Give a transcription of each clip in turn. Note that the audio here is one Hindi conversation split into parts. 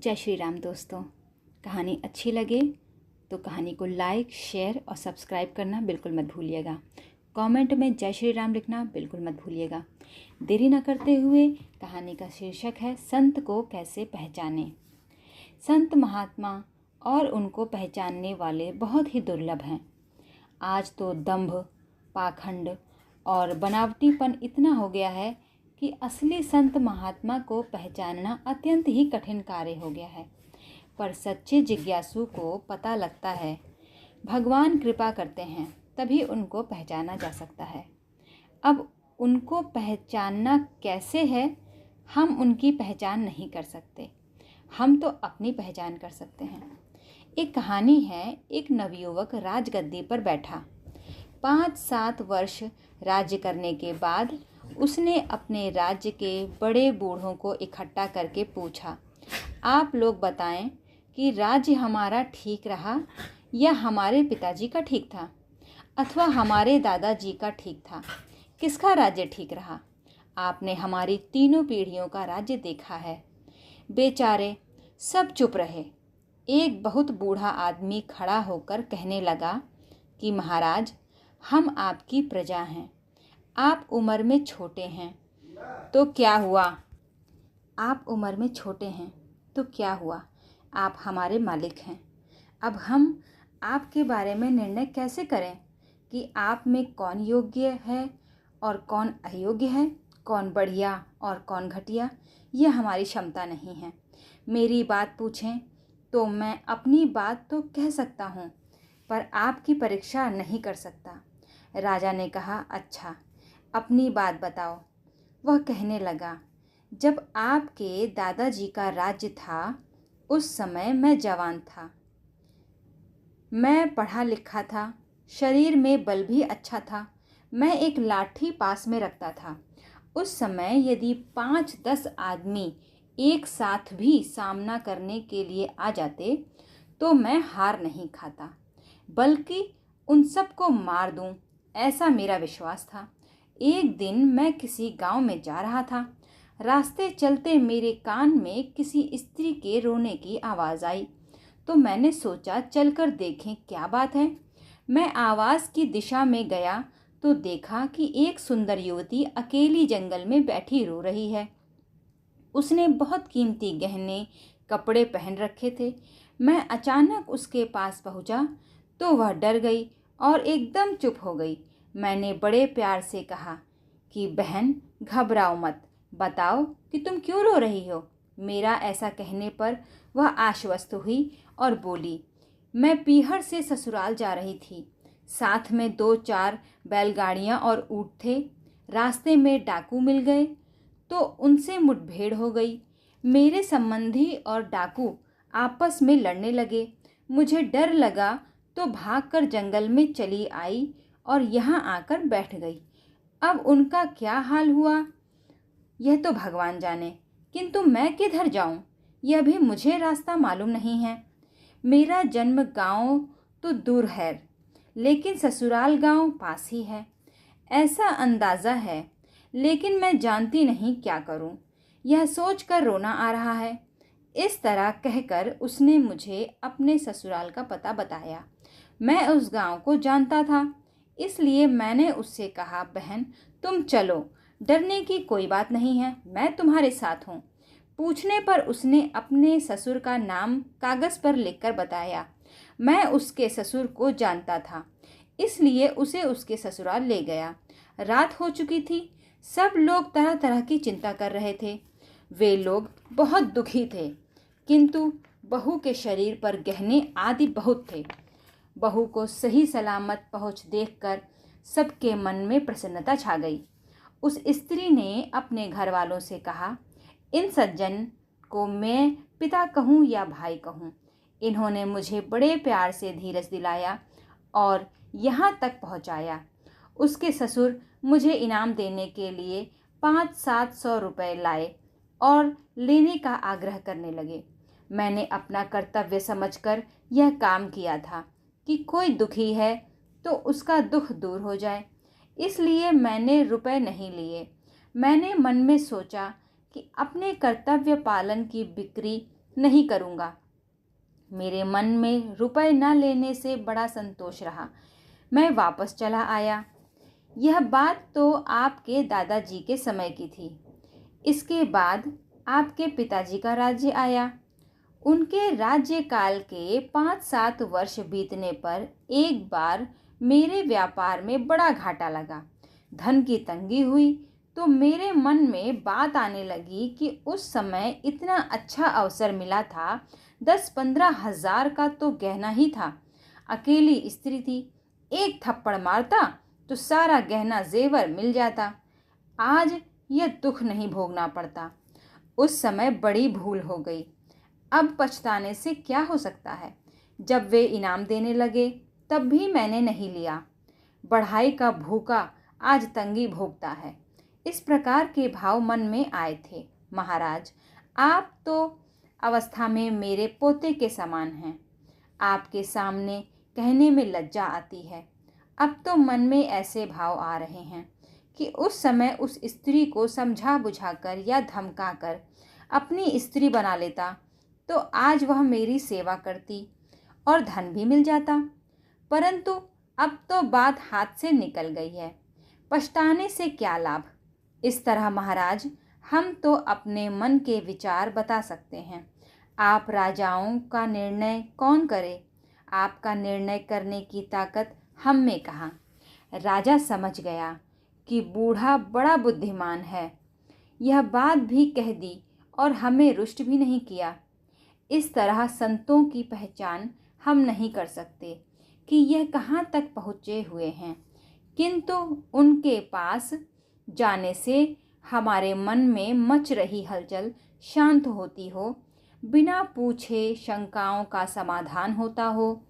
जय श्री राम दोस्तों। कहानी अच्छी लगे तो कहानी को लाइक, शेयर और सब्सक्राइब करना बिल्कुल मत भूलिएगा। कमेंट में जय श्री राम लिखना बिल्कुल मत भूलिएगा। देरी न करते हुए कहानी का शीर्षक है संत को कैसे पहचानें। संत महात्मा और उनको पहचानने वाले बहुत ही दुर्लभ हैं। आज तो दंभ, पाखंड और बनावटीपन इतना हो गया है कि असली संत महात्मा को पहचानना अत्यंत ही कठिन कार्य हो गया है। पर सच्चे जिज्ञासु को पता लगता है। भगवान कृपा करते हैं तभी उनको पहचाना जा सकता है। अब उनको पहचानना कैसे है? हम उनकी पहचान नहीं कर सकते, हम तो अपनी पहचान कर सकते हैं। एक कहानी है। एक नवयुवक राजगद्दी पर बैठा। 5-7 वर्ष राज्य करने के बाद उसने अपने राज्य के बड़े बूढ़ों को इकट्ठा करके पूछा, आप लोग बताएं कि राज्य हमारा ठीक रहा या हमारे पिताजी का ठीक था, अथवा हमारे दादाजी का ठीक था? किसका राज्य ठीक रहा? आपने हमारी तीनों पीढ़ियों का राज्य देखा है। बेचारे सब चुप रहे। एक बहुत बूढ़ा आदमी खड़ा होकर कहने लगा कि महाराज, हम आपकी प्रजा हैं। आप उम्र में छोटे हैं तो क्या हुआ? आप उम्र में छोटे हैं तो क्या हुआ? आप हमारे मालिक हैं। अब हम आपके बारे में निर्णय कैसे करें कि आप में कौन योग्य है और कौन अयोग्य है, कौन बढ़िया और कौन घटिया? ये हमारी क्षमता नहीं है। मेरी बात पूछें तो मैं अपनी बात तो कह सकता हूँ, पर आपकी परीक्षा नहीं कर सकता। राजा ने कहा, अच्छा, अपनी बात बताओ। वह कहने लगा, जब आपके दादाजी का राज्य था उस समय मैं जवान था। मैं पढ़ा लिखा था, शरीर में बल भी अच्छा था। मैं एक लाठी पास में रखता था। उस समय यदि 5-10 आदमी एक साथ भी सामना करने के लिए आ जाते तो मैं हार नहीं खाता, बल्कि उन सबको मार दूं, ऐसा मेरा विश्वास था। एक दिन मैं किसी गांव में जा रहा था। रास्ते चलते मेरे कान में किसी स्त्री के रोने की आवाज़ आई, तो मैंने सोचा चलकर देखें क्या बात है। मैं आवाज़ की दिशा में गया तो देखा कि एक सुंदर युवती अकेली जंगल में बैठी रो रही है। उसने बहुत कीमती गहने, कपड़े पहन रखे थे। मैं अचानक उसके पास पहुंचा तो वह डर गई और एकदम चुप हो गई। मैंने बड़े प्यार से कहा कि बहन, घबराओ मत, बताओ कि तुम क्यों रो रही हो। मेरा ऐसा कहने पर वह आश्वस्त हुई और बोली, मैं पीहर से ससुराल जा रही थी। साथ में 2-4 बैलगाड़ियाँ और ऊँट थे। रास्ते में डाकू मिल गए तो उनसे मुठभेड़ हो गई। मेरे संबंधी और डाकू आपस में लड़ने लगे। मुझे डर लगा तो भागकर जंगल में चली आई और यहाँ आकर बैठ गई। अब उनका क्या हाल हुआ यह तो भगवान जाने, किंतु मैं किधर जाऊं यह भी मुझे रास्ता मालूम नहीं है। मेरा जन्म गांव तो दूर है, लेकिन ससुराल गांव पास ही है, ऐसा अंदाज़ा है। लेकिन मैं जानती नहीं क्या करूं। यह सोचकर रोना आ रहा है। इस तरह कहकर उसने मुझे अपने ससुराल का पता बताया। मैं उस गांव को जानता था, इसलिए मैंने उससे कहा, बहन तुम चलो, डरने की कोई बात नहीं है, मैं तुम्हारे साथ हूँ। पूछने पर उसने अपने ससुर का नाम कागज़ पर लिखकर बताया। मैं उसके ससुर को जानता था, इसलिए उसे उसके ससुराल ले गया। रात हो चुकी थी। सब लोग तरह तरह की चिंता कर रहे थे। वे लोग बहुत दुखी थे, किंतु बहू के शरीर पर गहने आदि बहुत थे। बहू को सही सलामत पहुंच देखकर सबके मन में प्रसन्नता छा गई। उस स्त्री ने अपने घर वालों से कहा, इन सज्जन को मैं पिता कहूँ या भाई कहूँ, इन्होंने मुझे बड़े प्यार से धीरज दिलाया और यहाँ तक पहुँचाया। उसके ससुर मुझे इनाम देने के लिए 500-700 रुपये लाए और लेने का आग्रह करने लगे। मैंने अपना कर्तव्य समझकर यह काम किया था कि कोई दुखी है तो उसका दुख दूर हो जाए, इसलिए मैंने रुपए नहीं लिए। मैंने मन में सोचा कि अपने कर्तव्य पालन की बिक्री नहीं करूँगा। मेरे मन में रुपए न लेने से बड़ा संतोष रहा। मैं वापस चला आया। यह बात तो आपके दादाजी के समय की थी। इसके बाद आपके पिताजी का राज्य आया। उनके राज्यकाल के 5-7 वर्ष बीतने पर एक बार मेरे व्यापार में बड़ा घाटा लगा। धन की तंगी हुई तो मेरे मन में बात आने लगी कि उस समय इतना अच्छा अवसर मिला था। 10-15 हजार का तो गहना ही था। अकेली स्त्री थी, एक थप्पड़ मारता तो सारा गहना जेवर मिल जाता। आज यह दुख नहीं भोगना पड़ता। उस समय बड़ी भूल हो गई। अब पछताने से क्या हो सकता है। जब वे इनाम देने लगे तब भी मैंने नहीं लिया। बढ़ाई का भूखा आज तंगी भोगता है। इस प्रकार के भाव मन में आए थे। महाराज, आप तो अवस्था में मेरे पोते के समान हैं। आपके सामने कहने में लज्जा आती है। अब तो मन में ऐसे भाव आ रहे हैं कि उस समय उस स्त्री को समझा बुझाकर या धमकाकर अपनी स्त्री बना लेता तो आज वह मेरी सेवा करती और धन भी मिल जाता। परंतु अब तो बात हाथ से निकल गई है। पछताने से क्या लाभ। इस तरह महाराज, हम तो अपने मन के विचार बता सकते हैं। आप राजाओं का निर्णय कौन करे। आपका निर्णय करने की ताकत हम में कहाँ। राजा समझ गया कि बूढ़ा बड़ा बुद्धिमान है। यह बात भी कह दी और हमें रुष्ट भी नहीं किया। इस तरह संतों की पहचान हम नहीं कर सकते कि यह कहाँ तक पहुँचे हुए हैं, किंतु उनके पास जाने से हमारे मन में मच रही हलचल शांत होती हो, बिना पूछे शंकाओं का समाधान होता हो,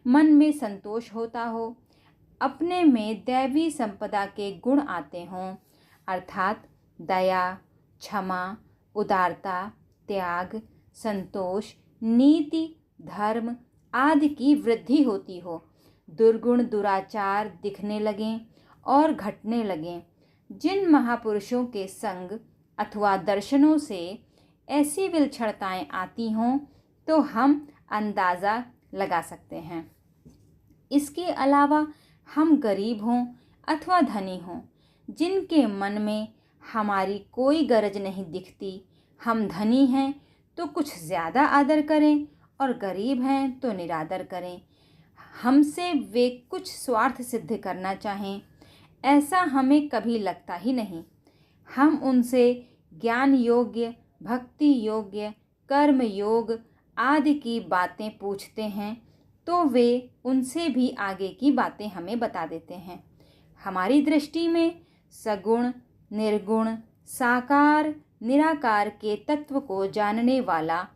मन में संतोष होता हो, अपने में दैवी संपदा के गुण आते हों, अर्थात दया, क्षमा, उदारता, त्याग, संतोष, नीति, धर्म आदि की वृद्धि होती हो, दुर्गुण दुराचार दिखने लगें और घटने लगें। जिन महापुरुषों के संग अथवा दर्शनों से ऐसी विलक्षणताएं आती हों तो हम अंदाज़ा लगा सकते हैं। इसके अलावा हम गरीब हों अथवा धनी हों, जिनके मन में हमारी कोई गरज नहीं दिखती, हम धनी हैं तो कुछ ज़्यादा आदर करें और गरीब हैं तो निरादर करें। हमसे वे कुछ स्वार्थ सिद्ध करना चाहें, ऐसा हमें कभी लगता ही नहीं। हम उनसे ज्ञान योग्य, भक्ति योग्य, कर्म योग आदि की बातें पूछते हैं तो वे उनसे भी आगे की बातें हमें बता देते हैं। हमारी दृष्टि में सगुण, निर्गुण, साकार, निराकार के तत्व को जानने वाला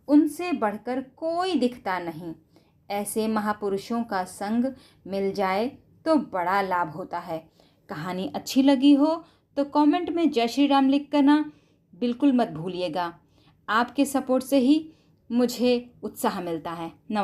उनसे बढ़कर कोई दिखता नहीं। ऐसे महापुरुषों का संग मिल जाए तो बड़ा लाभ होता है। कहानी अच्छी लगी हो तो कमेंट में जय श्री राम लिख करना बिल्कुल मत भूलिएगा। आपके सपोर्ट से ही मुझे उत्साह मिलता है। नमस्कार।